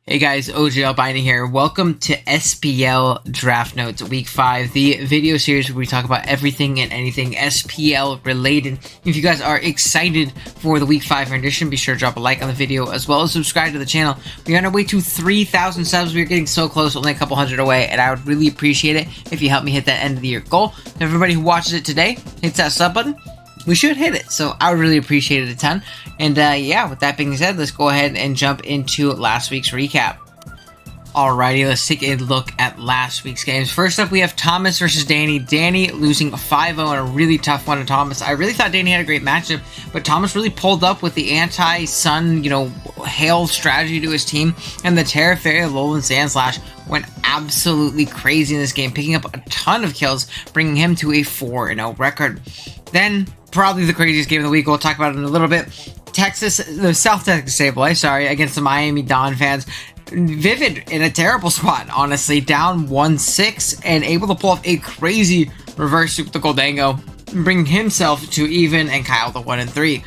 Hey guys, OGLBinding here. Welcome to SPL Draft Notes Week 5, the video series where we talk about everything and anything SPL related. If you guys are excited for the Week 5 rendition, be sure to drop a like on the video as well as subscribe to the channel. We're on our way to 3,000 subs. We're getting so close, only a couple hundred away, and I would really appreciate it if you help me hit that end of the year goal. Everybody who watches it today hits that sub button. We should hit it, so I would really appreciate it a ton. And yeah, with that being said, let's go ahead and jump into last week's recap. Alrighty, let's take a look at last week's games. First up, we have Thomas versus Danny. Danny losing 5-0 in a really tough one to Thomas. I really thought Danny had a great matchup, but Thomas really pulled up with the anti-sun, hail strategy to his team, and the Terra Fairy Lowland Sandslash went absolutely crazy in this game, picking up a ton of kills, bringing him to a 4-0 record. Then, probably the craziest game of the week, we'll talk about it in a little bit. The South Texas Stable, against the Miami Dawn fans. Vivid in a terrible spot, honestly, down 1-6 and able to pull off a crazy reverse sweep with the Goldango, bring himself to even and Kyle to 1-3.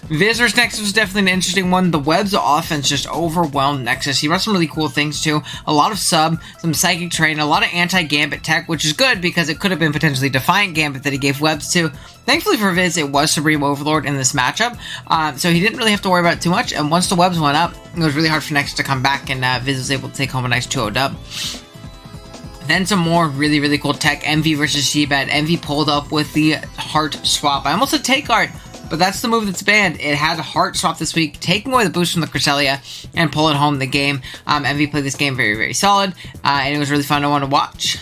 Viz vs Nexus was definitely an interesting one. The Web's offense just overwhelmed Nexus. He brought some really cool things too. A lot of sub, some psychic terrain, a lot of anti-gambit tech, which is good because it could have been potentially Defiant Gambit that he gave Webs to. Thankfully for Viz, it was Supreme Overlord in this matchup, so he didn't really have to worry about it too much, and once the Webs went up, it was really hard for Nexus to come back, and Viz was able to take home a nice 2-0 dub. Then some more really cool tech. Emvee versus CBAD. Emvee pulled up with the Heart Swap. I almost said Take Art, but that's the move that's banned. It had Heart Swap this week, taking away the boost from the Cresselia and pulling home the game. Emvee played this game very solid, and it was really fun to want to watch.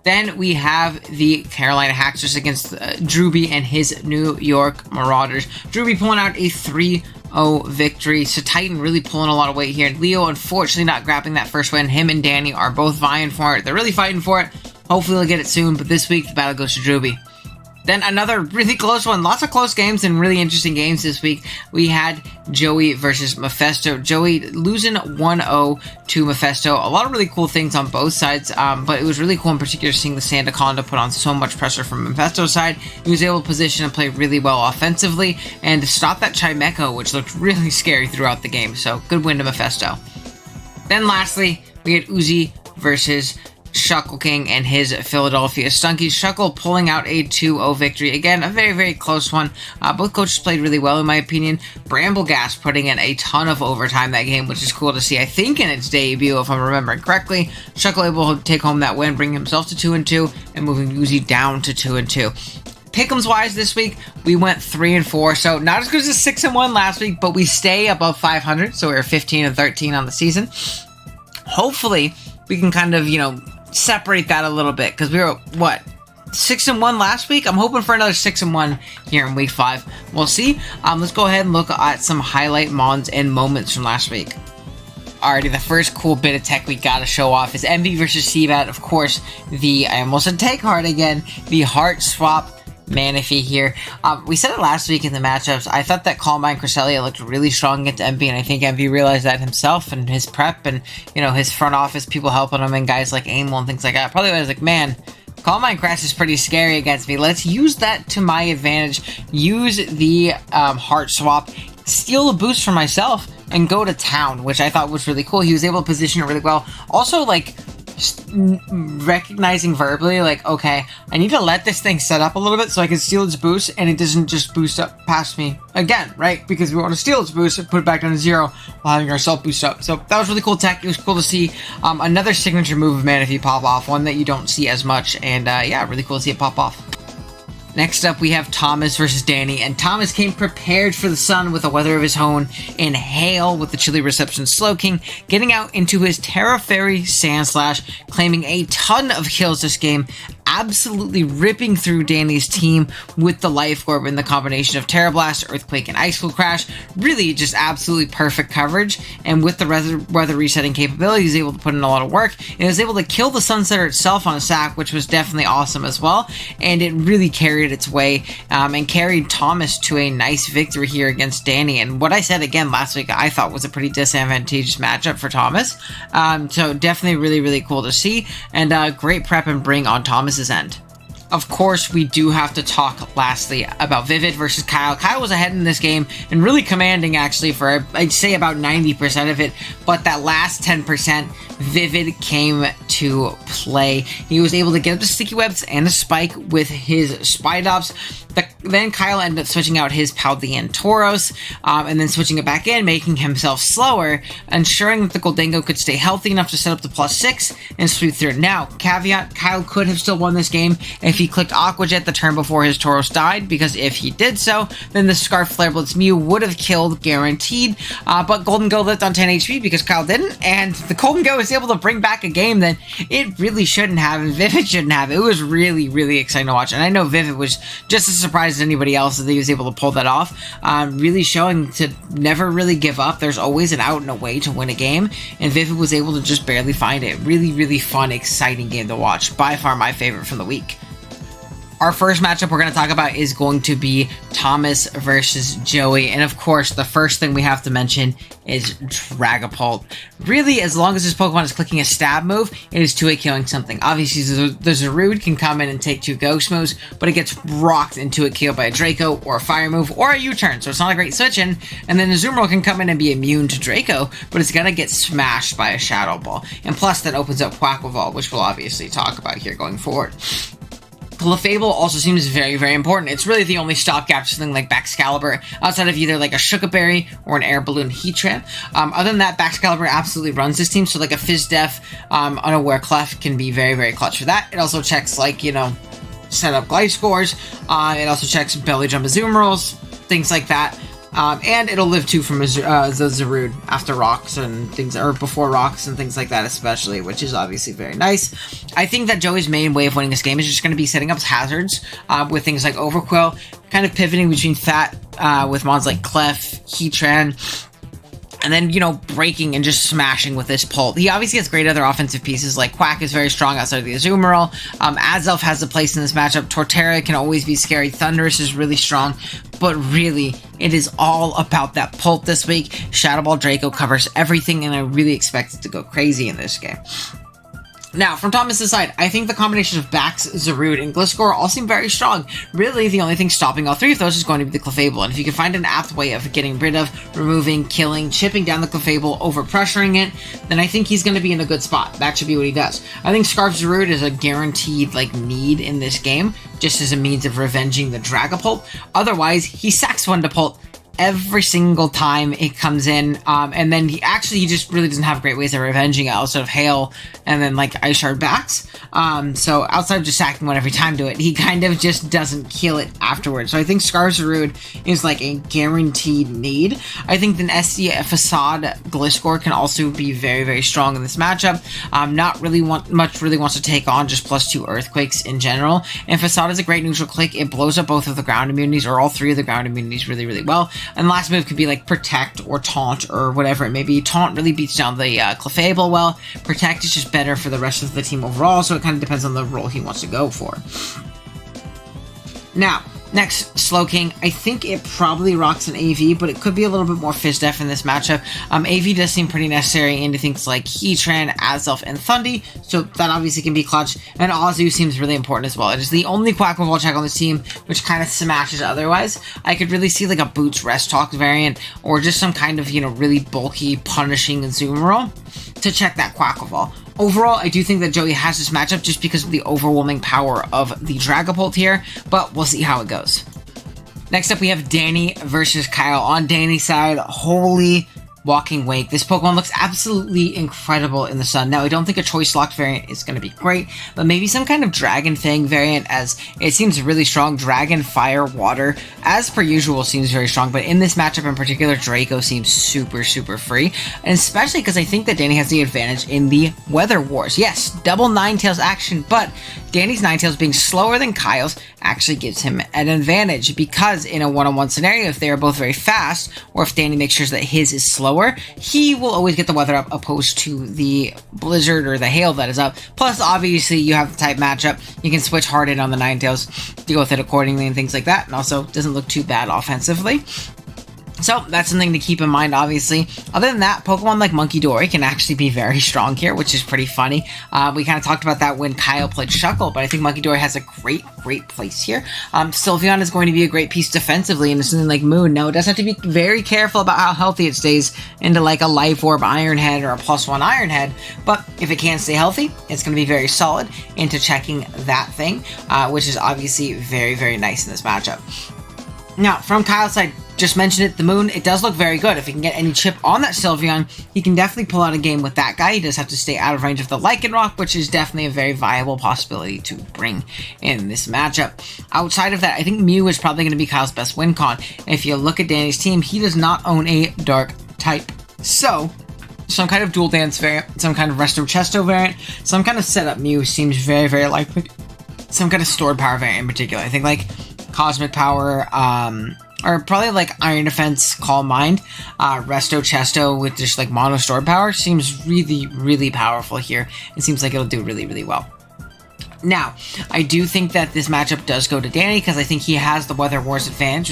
Then we have the Carolina Hackers against Drewby and his New York Marauders. Drewby pulling out a 3-0 victory. So Titan really pulling a lot of weight here. Leo unfortunately not grabbing that first win. Him and Danny are both vying for it. They're really fighting for it. Hopefully they'll get it soon, but this week the battle goes to Drewby. Then another really close one. Lots of close games and really interesting games this week. We had Joey versus Mefesto. Joey losing 1-0 to Mefesto. A lot of really cool things on both sides, but it was really cool in particular seeing the Sandaconda put on so much pressure from Mefesto's side. He was able to position and play really well offensively and stop that Chimecho, which looked really scary throughout the game. So good win to Mefesto. Then lastly, we had Uzi versus Shuckleking and his Philadelphia Stunkies. Shuckle pulling out a 2-0 victory. Again, a very close one. Both coaches played really well, in my opinion. Bramblegas putting in a ton of overtime that game, which is cool to see. I think in its debut, if I'm remembering correctly, Shuckle able to take home that win, bring himself to 2-2, and moving Uzi down to 2-2. Pick'ems wise this week, we went 3-4, so not as good as 6-1 last week, but we stay above 500, so we're 15-13 on the season. Hopefully, we can kind of, separate that a little bit, because we were, 6-1 last week? I'm hoping for another 6-1 here in week 5. We'll see. Let's go ahead and look at some highlight mons and moments from last week. Alrighty, the first cool bit of tech we gotta show off is Emvee versus CBAD. Of course, I almost said Take Heart again, the Heart Swap Manaphy here. We said it last week in the matchups. I thought that Calmine Cresselia looked really strong against Emvee, and I think Emvee realized that himself and his prep and, his front office people helping him and guys like Aimel and things like that. Probably was like, man, Calmine Crest is pretty scary against me. Let's use that to my advantage. Use the Heart Swap, steal a boost for myself, and go to town, which I thought was really cool. He was able to position it really well. Also, recognizing verbally, okay, I need to let this thing set up a little bit so I can steal its boost and it doesn't just boost up past me again, right? Because we want to steal its boost and put it back down to 0 while having our self boost up. So that was really cool tech. It was cool to see another signature move of Manaphy pop off, one that you don't see as much, and yeah, really cool to see it pop off. Next up, we have Thomas versus Danny, and Thomas came prepared for the sun with a weather of his own and hail with the chilly reception Slowking, getting out into his Terra Fairy Sandslash, claiming a ton of kills this game, absolutely ripping through Danny's team with the Life Orb in the combination of Terra Blast, Earthquake, and Icicle Crash. Really just absolutely perfect coverage, and with the weather resetting capability, he's able to put in a lot of work, and was able to kill the Sunsetter itself on a sack, which was definitely awesome as well, and it really carried its way and carried Thomas to a nice victory here against Danny. And what I said again last week, I thought was a pretty disadvantageous matchup for Thomas, so definitely really cool to see, and great prep and bring on Thomas's end. Of course, we do have to talk lastly about Vivid versus Kyle. Kyle was ahead in this game and really commanding actually for, I'd say, about 90% of it, but that last 10%, Vivid came to play. He was able to get up the sticky webs and a spike with his Spy Ops. Then Kyle ended up switching out his Paldean Tauros, and then switching it back in, making himself slower, ensuring that the Gholdengo could stay healthy enough to set up the +6 and sweep through. Now, caveat, Kyle could have still won this game if he clicked Aqua Jet the turn before his Tauros died, because if he did so, then the Scarf Flare Blitz Mew would have killed guaranteed, but Gholdengo lived on 10 HP because Kyle didn't, and the Gholdengo was able to bring back a game that it really shouldn't have, and Vivid shouldn't have. It was really, really exciting to watch, and I know Vivid was just as surprised as anybody else that he was able to pull that off, really showing to never really give up. There's always an out and a way to win a game, and Vivid was able to just barely find it. Really, really fun, exciting game to watch. By far my favorite from the week. Our first matchup we're going to talk about is going to be Thomas versus Joey. And of course, the first thing we have to mention is Dragapult. Really, as long as this Pokemon is clicking a stab move, it is 2-hit killing something. Obviously, the Zarude can come in and take 2 ghost moves, but it gets rocked and 2-hit killed by a Draco or a fire move or a U-turn. So it's not a great switch-in. And then the Azumarill can come in and be immune to Draco, but it's going to get smashed by a Shadow Ball. And plus, that opens up Quaquaval, which we'll obviously talk about here going forward. Clefable also seems very, very important. It's really the only stopgap to something like Baxcalibur outside of either like a Shuckleberry or an Air Balloon Heatran. Other than that, Baxcalibur absolutely runs this team, so like a Fizz-Def, Unaware Clef can be very, very clutch for that. It also checks like, you know, set up Glide Scores. It also checks Belly Jump Azumarils, things like that. And it'll live too from the Zarude after rocks and things, or before rocks and things like that especially, which is obviously very nice. I think that Joey's main way of winning this game is just going to be setting up hazards with things like Overquill, kind of pivoting between that with mods like Clef, Heatran, and then, you know, breaking and just smashing with this Pult. He obviously has great other offensive pieces, like Quack is very strong outside of the Azumarill. Azelf has a place in this matchup. Torterra can always be scary. Thundurus is really strong. But really, it is all about that Pult this week. Shadow Ball Draco covers everything, and I really expect it to go crazy in this game. Now, from Thomas' side, I think the combination of Bax, Zarude, and Gliscor all seem very strong. Really, the only thing stopping all three of those is going to be the Clefable, and if you can find an apt way of getting rid of, removing, killing, chipping down the Clefable, over-pressuring it, then I think he's going to be in a good spot. That should be what he does. I think Scarf Zarude is a guaranteed, like, need in this game, just as a means of revenging the Dragapult. Otherwise, he sacks one to Pult every single time it comes in, and then he just really doesn't have great ways of revenging it outside of Hail and then like Ice Shard backs. So outside of just sacking one every time to it, he kind of just doesn't kill it afterwards. So I think Scarzarude is like a guaranteed need. I think the SD Facade Gliscor can also be very, very strong in this matchup. Not really wants to take on just +2 Earthquakes in general. And Facade is a great neutral click. It blows up both of the ground immunities or all 3 of the ground immunities really, really well. And last move could be like Protect or Taunt or whatever it may be. Taunt really beats down the Clefable well. Protect is just better for the rest of the team overall, so it kind of depends on the role he wants to go for. Now, next, Slowking. I think it probably rocks an AV, but it could be a little bit more Fizz-Def in this matchup. AV does seem pretty necessary into things like Heatran, Azelf, and Thundy, so that obviously can be clutch. And Azu seems really important as well. It is the only Quaquaval check on this team, which kind of smashes otherwise. I could really see like a Boots Rest Talk variant, or just some kind of, you know, really bulky, punishing Azumarill to check that Quaquaval. Overall, I do think that Joey has this matchup just because of the overwhelming power of the Dragapult here, but we'll see how it goes. Next up, we have Danny versus Kyle. On Danny's side, holy Walking Wake. This Pokemon looks absolutely incredible in the sun. Now, I don't think a Choice Locked variant is going to be great, but maybe some kind of Dragon Fang variant, as it seems really strong. Dragon, Fire, Water, as per usual, seems very strong, but in this matchup in particular, Draco seems super, super free, and especially because I think that Danny has the advantage in the Weather Wars. Yes, double Ninetales action, but Danny's Ninetales being slower than Kyle's actually gives him an advantage, because in a one-on-one scenario, if they are both very fast, or if Danny makes sure that his is slower, he will always get the weather up opposed to the blizzard or the hail that is up. Plus, obviously, you have the type matchup. You can switch hard in on the Ninetales to go with it accordingly and things like that, and also doesn't look too bad offensively. So that's something to keep in mind, obviously. Other than that, Pokemon like Munkidori can actually be very strong here, which is pretty funny. We kind of talked about that when Kyle played Shuckle, but I think Munkidori has a great place here. Sylveon is going to be a great piece defensively into something like Moon. Now, it does have to be very careful about how healthy it stays into like a Life Orb Iron Head or a +1 Iron Head, but if it can stay healthy, it's going to be very solid into checking that thing, which is obviously very nice in this matchup. Now, from Kyle's side, just mentioned it, the Moon, it does look very good. If he can get any chip on that Sylveon, he can definitely pull out a game with that guy. He does have to stay out of range of the Lycanroc, which is definitely a very viable possibility to bring in this matchup. Outside of that, I think Mew is probably going to be Kyle's best win con. If you look at Danny's team, he does not own a Dark type. So, some kind of Dual Dance variant, some kind of Resto Chesto variant, some kind of setup Mew seems very likely. Some kind of stored power variant in particular. I think like Cosmic Power, or probably like Iron Defense, Calm Mind, Resto Chesto with just like mono stored power seems really powerful here. It seems like it'll do really well. Now, I do think that this matchup does go to Danny because I think he has the Weather Wars advantage,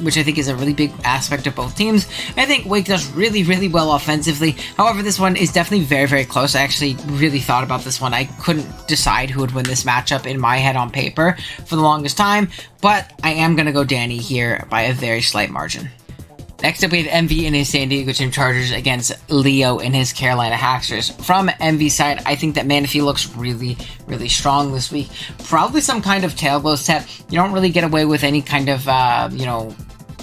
which I think is a really big aspect of both teams. I think Wake does really well offensively. However, this one is definitely very close. I actually really thought about this one. I couldn't decide who would win this matchup in my head on paper for the longest time, but I am going to go Danny here by a very slight margin. Next up, we have Emvee in his San Diego Gym Chargers against Leo in his Carolina Hacksters. From Envee's side, I think that Manaphy looks really strong this week. Probably some kind of Tail Glow set. You don't really get away with any kind of,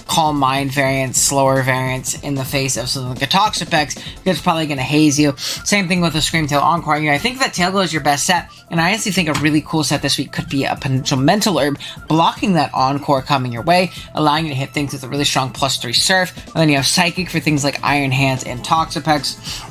Calm Mind variants, slower variants in the face of something like a Toxapex, because it's probably going to haze you. Same thing with the Screamtail Encore. I think that Tail Glow is your best set, and I honestly think a really cool set this week could be a potential Mental Herb, blocking that Encore coming your way, allowing you to hit things with a really strong +3 Surf, and then you have Psychic for things like Iron Hands and Toxapex.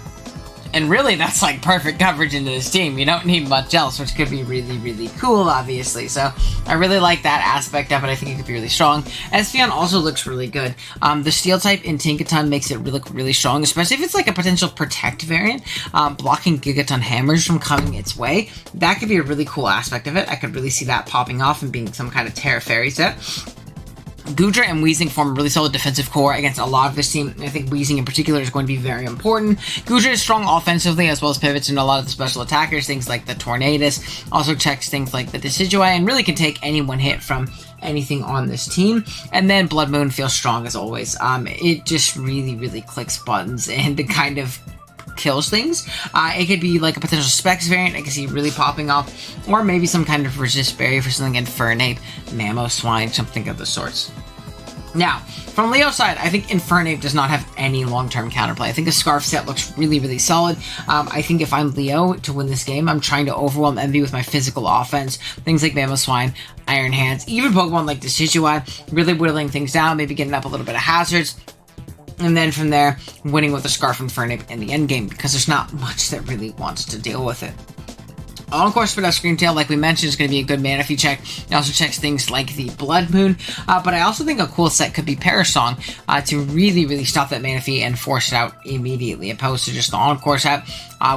And really, that's like perfect coverage into this team. You don't need much else, which could be really cool, obviously. So I really like that aspect of it. I think it could be really strong. Espeon also looks really good. The Steel type in Tinkaton makes it look really strong, especially if it's like a potential Protect variant, blocking Gigaton Hammers from coming its way. That could be a really cool aspect of it. I could really see that popping off and being some kind of Terra Fairy set. Goodra and Weezing form a really solid defensive core against a lot of this team. I think Weezing in particular is going to be very important. Goodra is strong offensively as well as pivots into a lot of the special attackers, things like the Tornadus, also checks things like the Decidueye, and really can take any one hit from anything on this team. And then Blood Moon feels strong as always. It just really clicks buttons and the kind of kills things. It could be like a potential Specs variant I can see really popping off, or maybe some kind of Resist Berry for something Infernape, Mamoswine, something of the sorts. Now, from Leo's side, I think Infernape does not have any long-term counterplay. I think a Scarf set looks really solid. I think if I'm Leo to win this game, I'm trying to overwhelm Emvee with my physical offense. Things like Mamoswine, Iron Hands, even Pokemon like Decidueye, really whittling things down, maybe getting up a little bit of hazards. And then from there, winning with a Scarf Infernape in the endgame, because there's not much that really wants to deal with it. Of course, for that Screamtail, like we mentioned, is going to be a good Manaphy check. It also checks things like the Blood Moon, but I also think a cool set could be Parasong to really stop that Manaphy and force it out immediately, opposed to just the Encore set,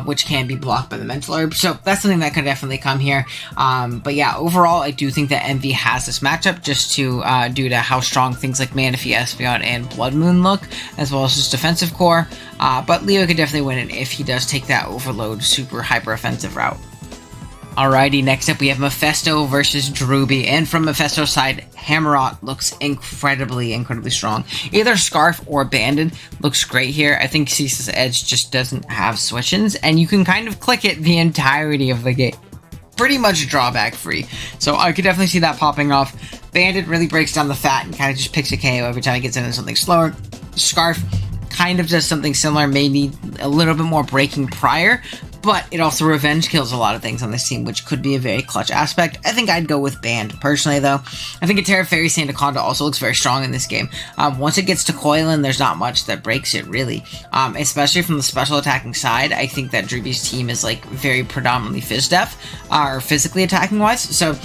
which can be blocked by the Mental Herb. So that's something that could definitely come here. But yeah, overall, I do think that Emvee has this matchup just to due to how strong things like Manaphy, Espeon, and Blood Moon look, as well as his defensive core. But Leo could definitely win it if he does take that Overload super hyper offensive route. Alrighty, next up we have Mefesto versus Drewby, and from Mefesto's side, Hammerot looks incredibly strong. Either Scarf or Banded looks great here. I think Ceaseless Edge just doesn't have switch-ins, and you can kind of click it the entirety of the game. Pretty much drawback free, so I could definitely see that popping off. Banded really breaks down the fat and kind of just picks a KO every time it gets into something slower. Scarf kind of does something similar, may need a little bit more breaking prior, but it also revenge kills a lot of things on this team, which could be a very clutch aspect. I think I'd go with Band, personally, though. I think a Terra Fairy Sandaconda also looks very strong in this game. Once it gets to Coilin, there's not much that breaks it, really. Especially from the special attacking side, I think that Drewby's team is, like, very predominantly Phys-Def, or physically attacking-wise, so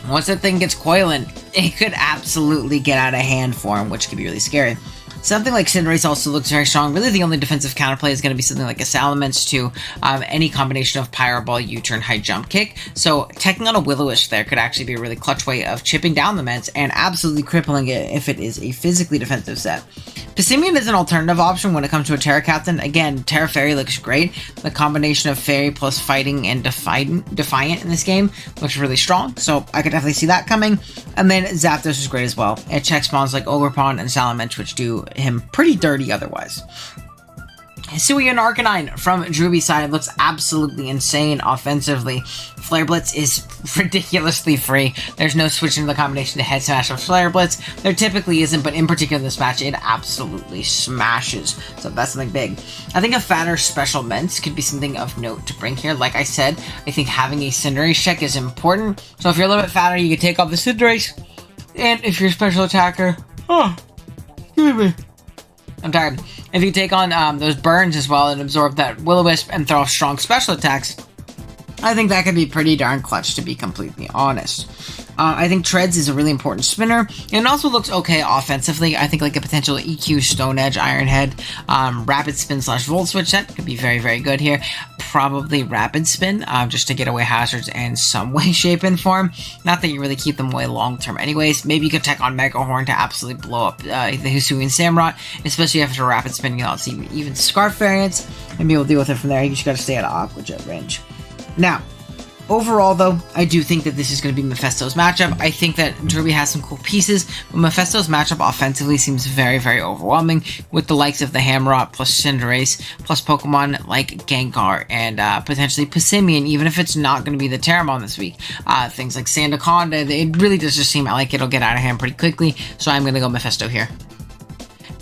once that thing gets Coilin, it could absolutely get out of hand for him, which could be really scary. Something like Cinderace also looks very strong. Really, the only defensive counterplay is going to be something like a Salamence to any combination of Pyro Ball, U-turn, high jump kick. So teching on a Will-O-Wisp there could actually be a really clutch way of chipping down the Mence and absolutely crippling it if it is a physically defensive set. Passimian is an alternative option when it comes to a Terra Captain. Again, Terra Fairy looks great. The combination of Fairy plus Fighting and Defiant in this game looks really strong, so I could definitely see that coming. And then Zapdos is great as well. It checks spawns like Ogerpon and Salamence, which do him pretty dirty otherwise. Hisuian Arcanine from Drewby side looks absolutely insane offensively. Flare Blitz is ridiculously free. There's no switching to the combination to Head Smash or Flare Blitz. There typically isn't, but in particular this match, it absolutely smashes. So that's something big. I think a fatter special Mence could be something of note to bring here. Like I said, I think having a Cinderace check is important. So if you're a little bit fatter, you can take off the Cinderace. And if you're a special attacker, I'm tired. If you take on those burns as well and absorb that Will-O-Wisp and throw off strong special attacks, I think that could be pretty darn clutch, to be completely honest. I think Treads is a really important spinner, and it also looks okay offensively. I think like a potential EQ Stone Edge, Iron Head, Rapid Spin / Volt Switch set could be very, very good here. Probably Rapid Spin, just to get away hazards in some way, shape, and form. Not that you really keep them away long term anyways. Maybe you could tech on Mega Horn to absolutely blow up the Hisuian Samurott, especially after Rapid Spin. You'll see even Scarf variants, and be able to deal with it from there. You just gotta stay out of Aqua Jet range. Now, overall, though, I do think that this is going to be Mefesto's matchup. I think that Drewby has some cool pieces, but Mefesto's matchup offensively seems very, very overwhelming, with the likes of the Hammerot plus Cinderace, plus Pokemon like Gengar and potentially Passimian, even if it's not going to be the Terramon this week. Things like Sandaconda, it really does just seem like it'll get out of hand pretty quickly, so I'm going to go Mefesto here.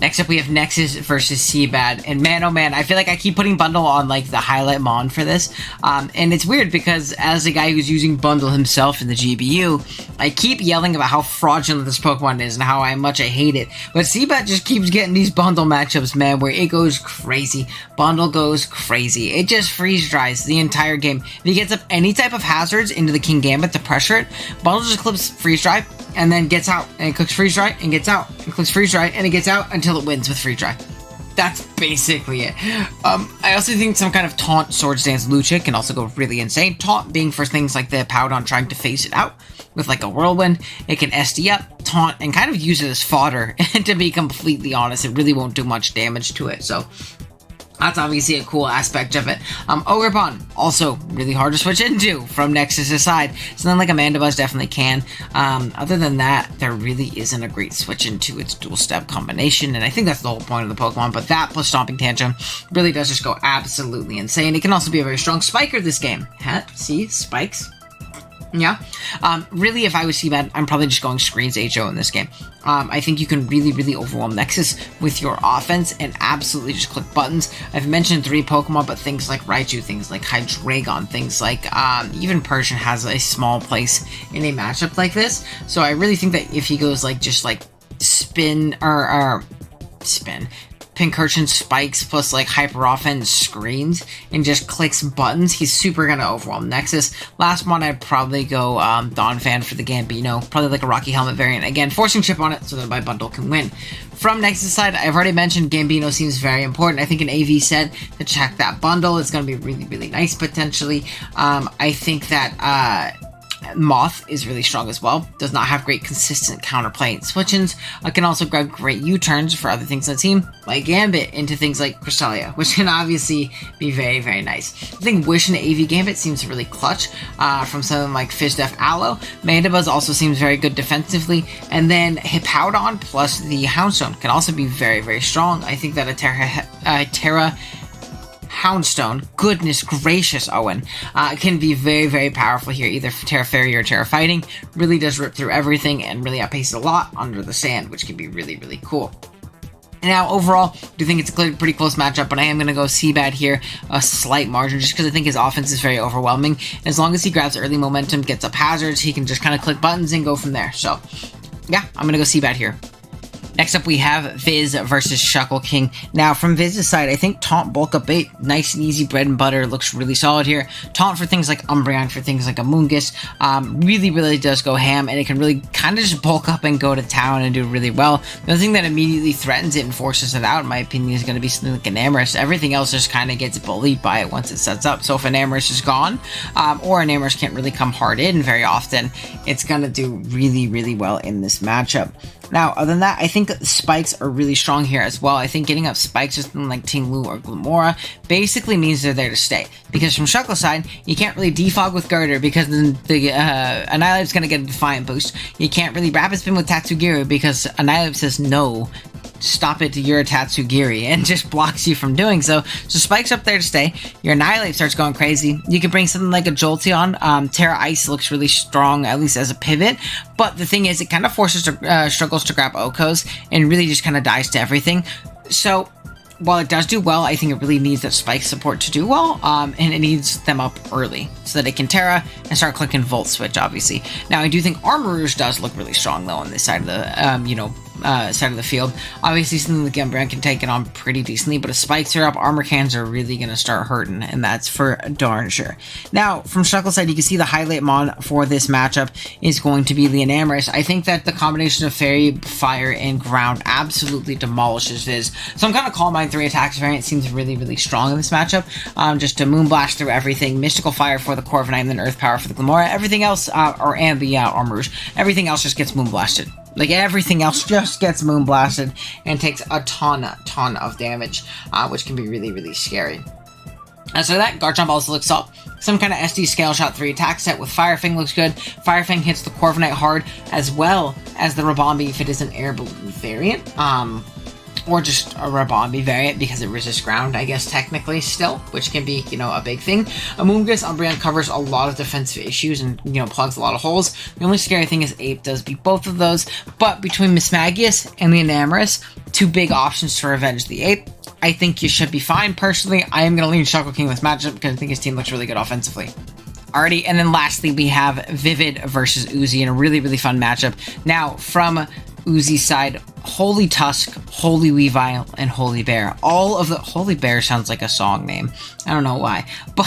Next up, we have Nexus versus CBAD, and man, oh man, I feel like I keep putting Bundle on, like, the highlight mon for this, and it's weird because as a guy who's using Bundle himself in the GBU, I keep yelling about how fraudulent this Pokemon is and how much I hate it, but CBAD just keeps getting these Bundle matchups, man, where it goes crazy. Bundle goes crazy. It just freeze dries the entire game. If he gets up any type of hazards into the King Gambit to pressure it, Bundle just clips freeze dry, and then gets out, and it clicks freeze dry, and gets out, and clicks freeze dry, and it gets out until it wins with freeze dry. That's basically it. I also think some kind of Taunt Swords Dance Lucha can also go really insane. Taunt being for things like the Powdon trying to phase it out with like a Whirlwind. It can SD up, taunt, and kind of use it as fodder. And to be completely honest, it really won't do much damage to it. So that's obviously a cool aspect of it. Ogerpon, also really hard to switch into from Nexus' side. Something like Amandabuzz definitely can. Other than that, there really isn't a great switch into its dual step combination, and I think that's the whole point of the Pokemon, but that plus Stomping Tantrum really does just go absolutely insane. It can also be a very strong spiker this game. See? Spikes. Yeah. Really, if I was CBAD, I'm probably just going Screens HO in this game. I think you can really, really overwhelm Nexus with your offense and absolutely just click buttons. I've mentioned 3 Pokemon, but things like Raichu, things like Hydreigon, things like even Persian has a small place in a matchup like this. So I really think that if he goes like just like spin Pincurchin spikes plus like hyper offense screens and just clicks buttons, he's super gonna overwhelm Nexus. Last one, I'd probably go Donphan for the Gambino, probably like a Rocky Helmet variant, again forcing chip on it so that my bundle can win. From Nexus side, I've already mentioned Gambino seems very important. I think an AV set to check that bundle is going to be really, really nice potentially. I think that Moth is really strong as well. Does not have great consistent counterplay and switch-ins. Can also grab great U-turns for other things on the team, like Gambit, into things like Cresselia, which can obviously be very, very nice. I think Wish and AV Gambit seems really clutch from something like Fizdef Aloe. Mandibuzz also seems very good defensively, and then Hippowdon plus the Houndstone can also be very, very strong. I think that a Terra Houndstone, goodness gracious, Owen, can be very, very powerful here, either for Terra Fairy or Terra Fighting. Really does rip through everything and really outpaces a lot under the sand, which can be really, really cool. Now, overall, I do think it's a pretty close matchup, but I am going to go CBAD here, a slight margin, just because I think his offense is very overwhelming. As long as he grabs early momentum, gets up hazards, he can just kind of click buttons and go from there. So, yeah, I'm going to go CBAD here. Next up, we have Viz versus Shuckleking. Now, from Viz's side, I think Taunt Bulk Up Bait, nice and easy bread and butter, looks really solid here. Taunt for things like Umbreon, for things like Amoonguss, really does go ham, and it can really kind of just bulk up and go to town and do really well. The other thing that immediately threatens it and forces it out, in my opinion, is going to be something like an Amorous. Everything else just kind of gets bullied by it once it sets up. So if an Amorous is gone, or an Amorous can't really come hard in very often, it's going to do really well in this matchup. Now, other than that, I think spikes are really strong here as well. I think getting up spikes with something like Tinglu or Glimmora basically means they're there to stay. Because from Shuckle's side, you can't really defog with Girder because the Annihilate's going to get a Defiant boost. You can't really Rapid Spin with Tatsugiri because Annihilate says no. Stop it, you're a Tatsugiri, and just blocks you from doing so. So Spike's up there to stay. Your Annihilate starts going crazy. You can bring something like a Jolteon. Terra Ice looks really strong, at least as a pivot. But the thing is, it kind of forces struggles to grab Okos and really just kind of dies to everything. So while it does do well, I think it really needs that Spike support to do well, and it needs them up early so that it can Terra and start clicking Volt Switch, obviously. Now, I do think Armorers does look really strong, though, on this side of the, side of the field. Obviously, something like Umbreon can take it on pretty decently, but if spikes are up, armor cans are really going to start hurting, and that's for darn sure. Now, from Shuckle's side, you can see the highlight mon for this matchup is going to be Leonamorous. I think that the combination of Fairy, Fire, and Ground absolutely demolishes Viz. So I'm going to call mine 3 attacks variant. Seems really strong in this matchup. Just to Moonblast through everything. Mystical Fire for the Corviknight, and then Earth Power for the Glimmora. Everything else, and the Armorers, everything else just gets Moonblasted. Like, everything else just gets Moonblasted and takes a ton of damage, which can be really scary. So that Garchomp also looks up. Some kind of SD Scale Shot 3 attack set with Fire Fang looks good. Fire Fang hits the Corviknight hard, as well as the Rabombi if it is an Air Balloon variant. Or just a Rabombi variant because it resists ground, I guess, technically, still, which can be, a big thing. Amoonguss Umbreon covers a lot of defensive issues and, plugs a lot of holes. The only scary thing is Ape does beat both of those, but between Mismagius and the Enamorous, 2 big options to revenge the Ape. I think you should be fine. Personally, I am going to lean Shuckleking with matchup because I think his team looks really good offensively. Alrighty, and then lastly, we have Vivid versus Uzi in a really fun matchup. Now, from Uzi's side, Holy Tusk, Holy Weavile, and Holy Bear. All of the... Holy Bear sounds like a song name. I don't know why. But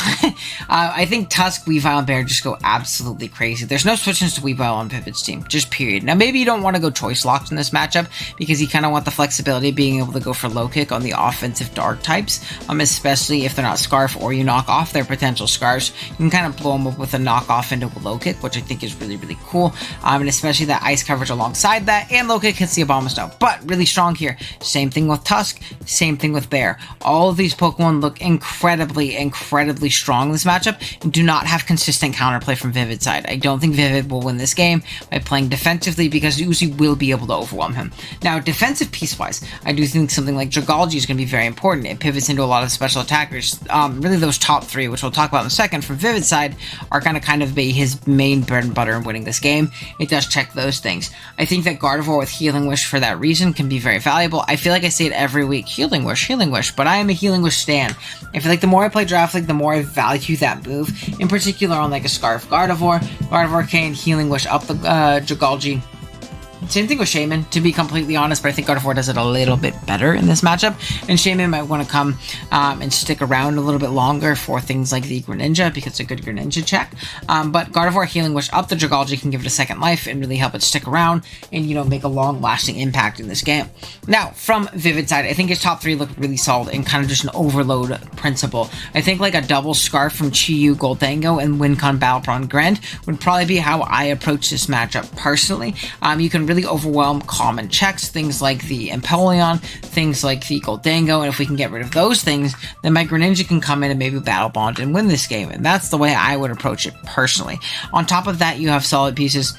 I think Tusk, Weavile, and Bear just go absolutely crazy. There's no switches to Weavile on Pivot's team. Just period. Now, maybe you don't want to go Choice Locks in this matchup because you kind of want the flexibility of being able to go for Low Kick on the offensive Dark types, especially if they're not Scarf or you knock off their potential Scarves. You can kind of blow them up with a knockoff into a Low Kick, which I think is really cool. And especially that Ice coverage alongside that, and Low Kick hits the Abomasnow. But really strong here. Same thing with Tusk, same thing with Bear. All of these Pokemon look incredibly strong in this matchup and do not have consistent counterplay from Vivid's side. I don't think Vivid will win this game by playing defensively because Uzi will be able to overwhelm him. Now, defensive piece-wise, I do think something like Dragalge is going to be very important. It pivots into a lot of special attackers. Really those top 3, which we'll talk about in a second, from Vivid's side, are going to kind of be his main bread and butter in winning this game. It does check those things. I think that Gardevoir with Healing Wish for that reason can be very valuable. I feel like I say it every week, Healing Wish, but I am a Healing Wish stan. I feel like the more I play Draft League, the more I value that move, in particular on like a Scarf Gardevoir. Gardevoir can Healing Wish up the Dragalge. Same thing with Shaman, to be completely honest, but I think Gardevoir does it a little bit better in this matchup, and Shaman might want to come and stick around a little bit longer for things like the Greninja, because it's a good Greninja check, but Gardevoir Healing Wish up the Dragalge can give it a second life and really help it stick around and, make a long-lasting impact in this game. Now, from Vivid's side, I think his top 3 look really solid and kind of just an overload principle. I think like a double Scarf from Chi-Yu, Goldango, and Wincon Battlepron Grand would probably be how I approach this matchup personally. You can really overwhelm common checks, things like the Empoleon, things like the Goldango, and if we can get rid of those things, then my Greninja can come in and maybe Battle Bond and win this game, and that's the way I would approach it personally. On top of that, you have solid pieces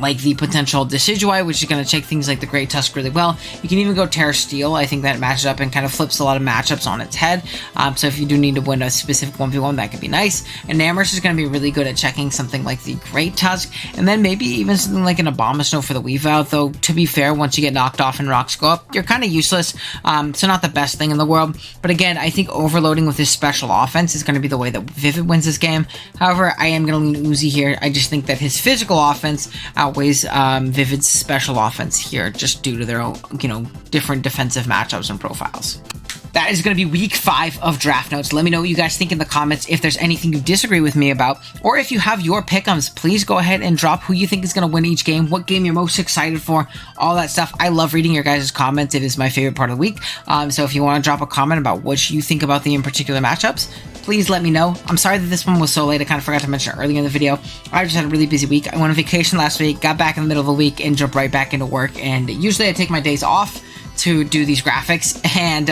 like the potential Decidueye, which is going to check things like the Great Tusk really well. You can even go Terra Steel. I think that matches up and kind of flips a lot of matchups on its head. So if you do need to win a specific 1v1, that could be nice. And Namorous is going to be really good at checking something like the Great Tusk, and then maybe even something like an Abomasnow for the Weavile, though to be fair, once you get knocked off and rocks go up, you're kind of useless. So not the best thing in the world. But again, I think overloading with his special offense is going to be the way that Vivid wins this game. However, I am going to lean Uzi here. I just think that his physical offense outweighs Vivid's special offense here, just due to their own, different defensive matchups and profiles. That is going to be week 5 of draft notes. Let me know what you guys think in the comments. If there's anything you disagree with me about, or if you have your pick'ems, please go ahead and drop who you think is going to win each game, what game you're most excited for, all that stuff. I love reading your guys' comments. It is my favorite part of the week. So if you want to drop a comment about what you think about the in particular matchups, please let me know. I'm sorry that this one was so late. I kind of forgot to mention it earlier in the video. I just had a really busy week. I went on vacation last week, got back in the middle of the week, and jumped right back into work. And usually I take my days off to do these graphics, and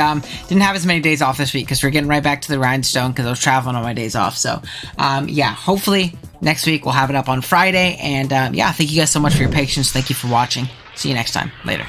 didn't have as many days off this week because we're getting right back to the rhinestone because I was traveling on my days off. So yeah, hopefully next week we'll have it up on Friday. And yeah, thank you guys so much for your patience. Thank you for watching. See you next time. Later.